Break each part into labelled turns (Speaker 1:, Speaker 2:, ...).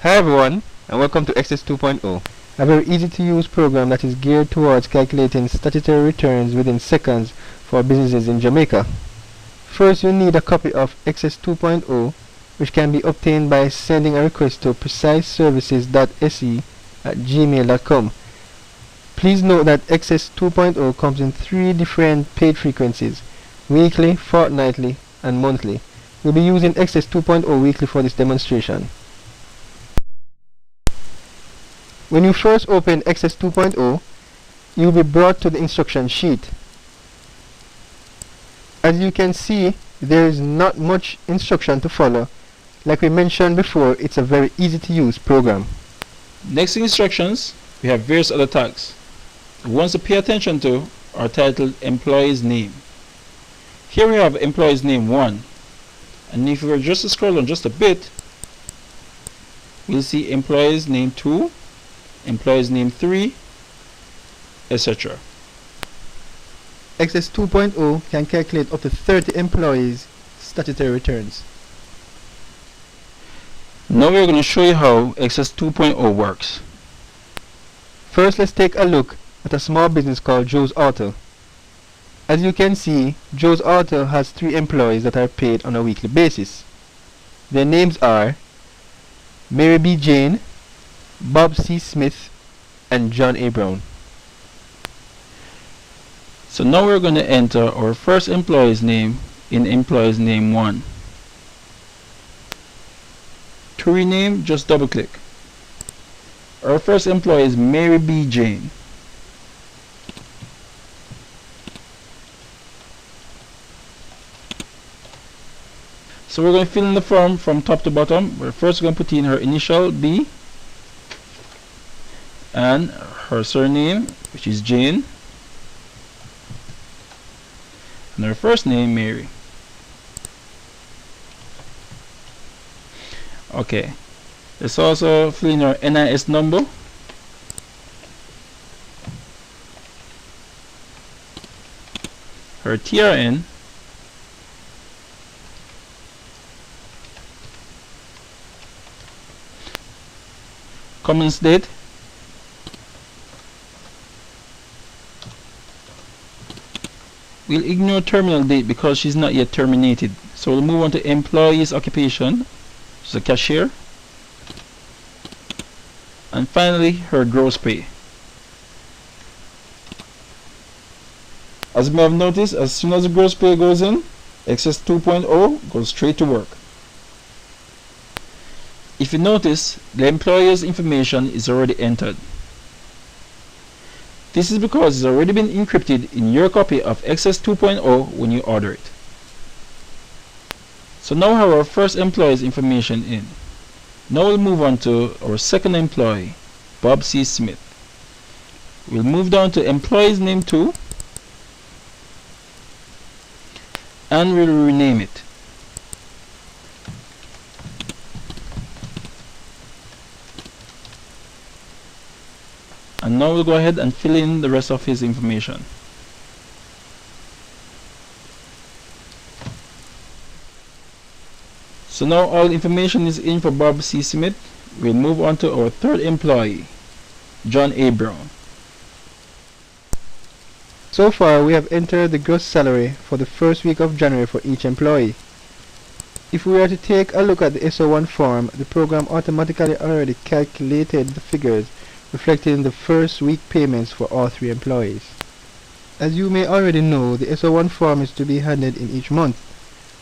Speaker 1: Hi everyone, and welcome to Access 2.0, a very easy to use program that is geared towards calculating statutory returns within seconds for businesses in Jamaica. First, you need a copy of Access 2.0, which can be obtained by sending a request to preciseservices.se@gmail.com. Please note that Access 2.0 comes in 3 different paid frequencies: weekly, fortnightly, and monthly. We'll be using Access 2.0 weekly for this demonstration. When you first open Access 2.0, you will be brought to the instruction sheet. As you can see, there is not much instruction to follow. Like we mentioned before, it's a very easy to use program.
Speaker 2: Next in instructions, we have various other tags. The ones to pay attention to are titled Employee's Name. Here we have Employee's Name 1, and if we were just to scroll on just a bit, we'll see Employee's Name 2, Employee's Name 3, etc.
Speaker 1: Access 2.0 can calculate up to 30 employees' statutory returns.
Speaker 2: Now we're going to show you how Access 2.0 works.
Speaker 1: First, let's take a look at a small business called Joe's Auto. As you can see, Joe's Auto has 3 employees that are paid on a weekly basis. Their names are Mary B. Jane, Bob C. Smith, and John A. Brown.
Speaker 2: So now we're going to enter our first employee's name in Employee's Name 1. To rename, just double click. Our first employee is Mary B. Jane. So we're going to fill in the form from top to bottom. We're first going to put in her initial B and her surname, which is Jane, and her first name, Mary. Okay, let's also fill in her NIS number, her TRN, commence date, we'll ignore terminal date because she's not yet terminated, so we'll move on to employee's occupation, which is a cashier, and finally her gross pay. As you may have noticed, as soon as the gross pay goes in, Access 2.0 goes straight to work. If you notice, the employer's information is already entered. This is because it's already been encrypted in your copy of Access 2.0 when you order it. So now we have our first employee's information in. Now we'll move on to our second employee, Bob C. Smith. We'll move down to Employee's Name 2 and we'll rename it. And now we'll go ahead and fill in the rest of his information. So now all information is in for Bob C. Smith. We'll move on to our third employee, John A. Brown.
Speaker 1: So far, we have entered the gross salary for the first week of January for each employee. If we were to take a look at the SO1 form, the program automatically already calculated the figures reflecting the first week payments for all 3 employees. As you may already know, the SO1 form is to be handed in each month.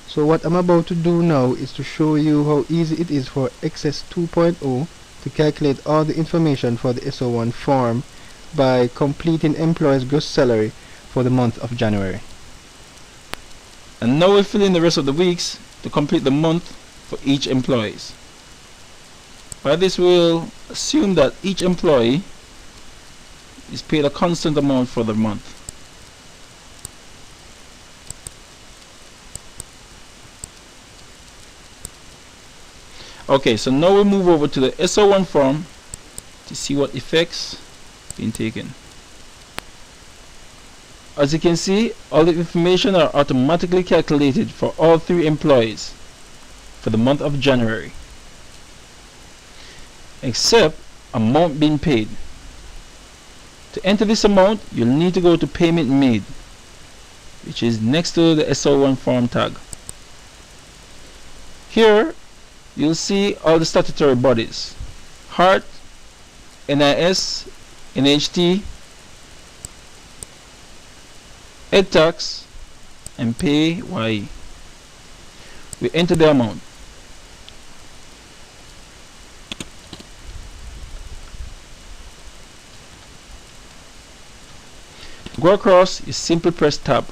Speaker 1: So what I'm about to do now is to show you how easy it is for Access 2.0 to calculate all the information for the SO1 form by completing employees' gross salary for the month of January.
Speaker 2: And now we'll fill in the rest of the weeks to complete the month for each employee. By this we'll assume that each employee is paid a constant amount for the month. Okay, so now we'll move over to the SO1 form to see what effects been taken. As you can see, all the information are automatically calculated for all 3 employees for the month of January. except amount being paid. To enter this amount, you'll need to go to Payment Made, which is next to the SO1 form tag. Here, you'll see all the statutory bodies: HART, NIS, NHT, EdTax, and PAYE. We enter the amount. To go across, you simply press Tab.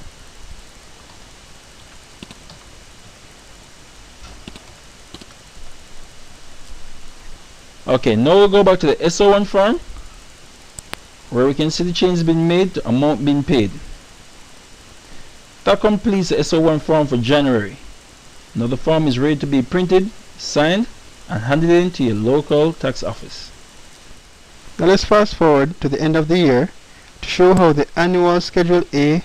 Speaker 2: Okay, now we'll go back to the SO1 form, where we can see the changes being made to amount being paid. That completes the SO1 form for January. Now the form is ready to be printed, signed, and handed in to your local tax office.
Speaker 1: Now let's fast forward to the end of the year to show how the annual Schedule A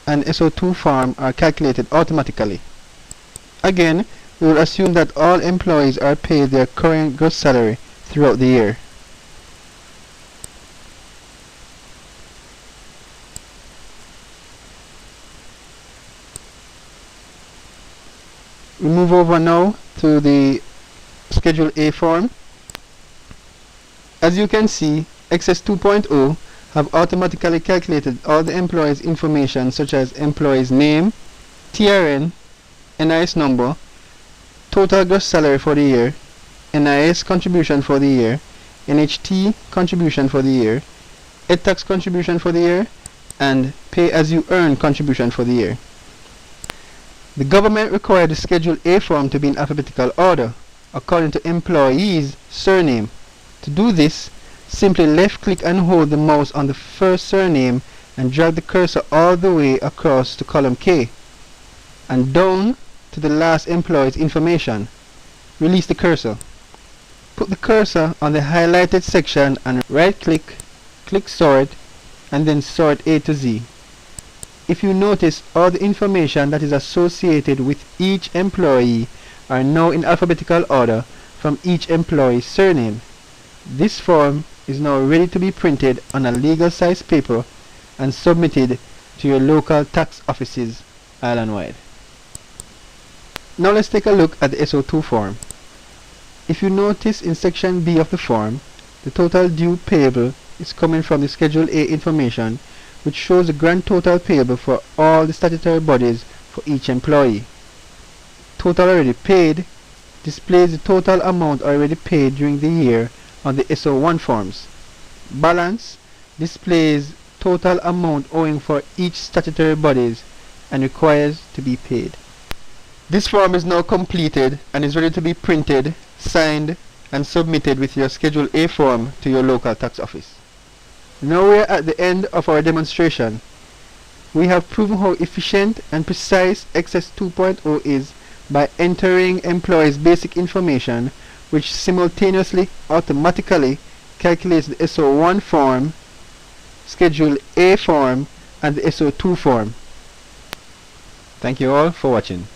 Speaker 1: and SO2 form are calculated automatically. Again, we will assume that all employees are paid their current gross salary throughout the year. We move over now to the Schedule A form. As you can see, Excess 2.0 have automatically calculated all the employees' information, such as employee's name, TRN, NIS number, total gross salary for the year, NIS contribution for the year, NHT contribution for the year, EdTax contribution for the year, and pay-as-you-earn contribution for the year. The government required the Schedule A form to be in alphabetical order, according to employee's surname. To do this, simply left-click and hold the mouse on the first surname and drag the cursor all the way across to column K and down to the last employee's information. Release the cursor. Put the cursor on the highlighted section and right-click, click Sort, and then sort A to Z. If you notice, all the information that is associated with each employee are now in alphabetical order from each employee's surname. This form is now ready to be printed on a legal size paper and submitted to your local tax offices island-wide. Now let's take a look at the SO2 form. If you notice in section B of the form, the total due payable is coming from the Schedule A information, which shows the grand total payable for all the statutory bodies for each employee. Total already paid displays the total amount already paid during the year on the SO1 forms. Balance displays total amount owing for each statutory bodies and requires to be paid. This form is now completed and is ready to be printed, signed, and submitted with your Schedule A form to your local tax office. Now we are at the end of our demonstration. We have proven how efficient and precise Excess 2.0 is by entering employees' basic information, which simultaneously automatically calculates the SO1 form, Schedule A form, and the SO2 form. Thank you all for watching.